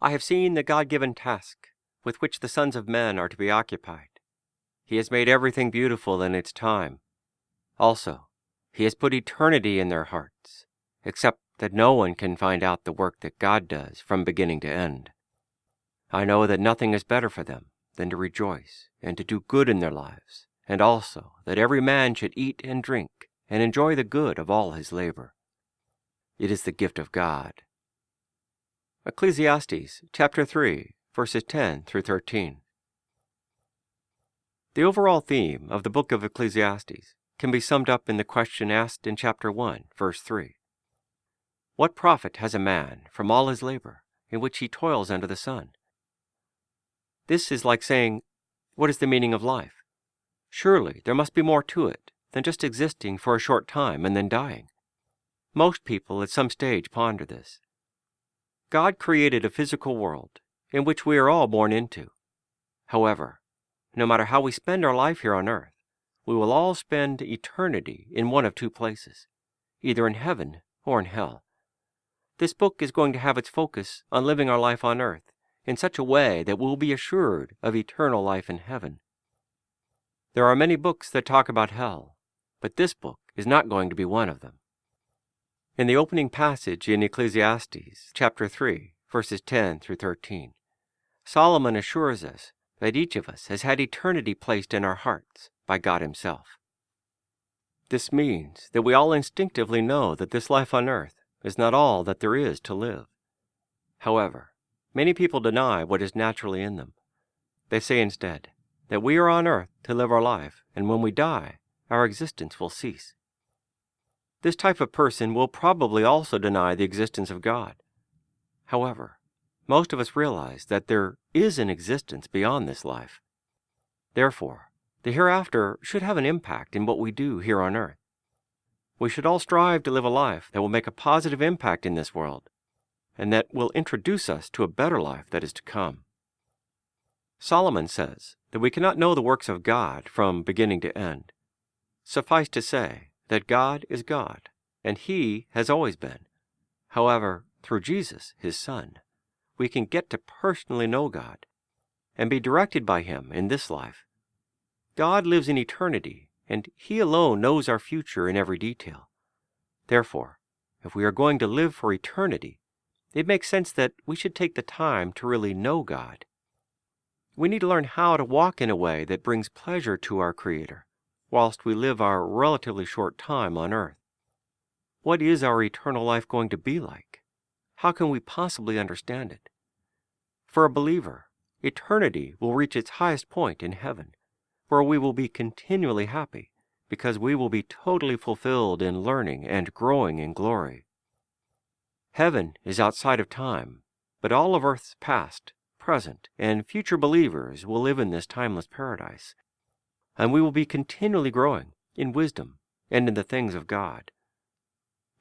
I have seen the God-given task with which the sons of men are to be occupied. He has made everything beautiful in its time. Also, He has put eternity in their hearts, except that no one can find out the work that God does from beginning to end. I know that nothing is better for them than to rejoice and to do good in their lives, and also that every man should eat and drink and enjoy the good of all his labor. It is the gift of God. Ecclesiastes chapter 3, verses 10 through 13. The overall theme of the book of Ecclesiastes can be summed up in the question asked in chapter 1, verse 3. What profit has a man from all his labor in which he toils under the sun? This is like saying, what is the meaning of life? Surely there must be more to it than just existing for a short time and then dying. Most people at some stage ponder this. God created a physical world in which we are all born into. However, no matter how we spend our life here on earth, we will all spend eternity in one of two places, either in heaven or in hell. This book is going to have its focus on living our life on earth in such a way that we'll be assured of eternal life in heaven. There are many books that talk about hell, but this book is not going to be one of them. In the opening passage in Ecclesiastes chapter 3, verses 10 through 13, Solomon assures us that each of us has had eternity placed in our hearts by God Himself. This means that we all instinctively know that this life on earth is not all that there is to live. However, many people deny what is naturally in them. They say instead that we are on earth to live our life, and when we die, our existence will cease. This type of person will probably also deny the existence of God. However, most of us realize that there is an existence beyond this life. Therefore, the hereafter should have an impact in what we do here on earth. We should all strive to live a life that will make a positive impact in this world, and that will introduce us to a better life that is to come. Solomon says that we cannot know the works of God from beginning to end. Suffice to say that God is God, and He has always been. However, through Jesus, His Son, we can get to personally know God and be directed by Him in this life. God lives in eternity, and He alone knows our future in every detail. Therefore, if we are going to live for eternity, it makes sense that we should take the time to really know God. We need to learn how to walk in a way that brings pleasure to our Creator, whilst we live our relatively short time on earth. What is our eternal life going to be like? How can we possibly understand it? For a believer, eternity will reach its highest point in heaven, where we will be continually happy, because we will be totally fulfilled in learning and growing in glory. Heaven is outside of time, but all of earth's past, present, and future believers will live in this timeless paradise, and we will be continually growing in wisdom and in the things of God.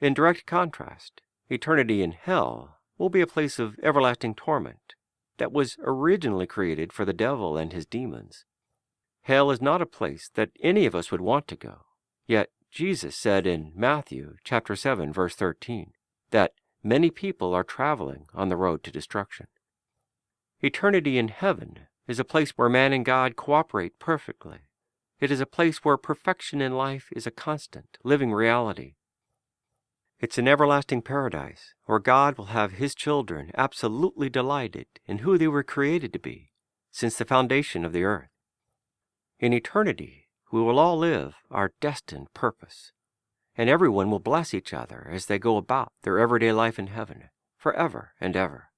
In direct contrast, eternity in hell will be a place of everlasting torment that was originally created for the devil and his demons. Hell is not a place that any of us would want to go, yet Jesus said in Matthew chapter 7, verse 13, that many people are traveling on the road to destruction. Eternity in heaven is a place where man and God cooperate perfectly. It is a place where perfection in life is a constant, living reality. It's an everlasting paradise where God will have His children absolutely delighted in who they were created to be since the foundation of the earth. In eternity, we will all live our destined purpose, and everyone will bless each other as they go about their everyday life in heaven, forever and ever.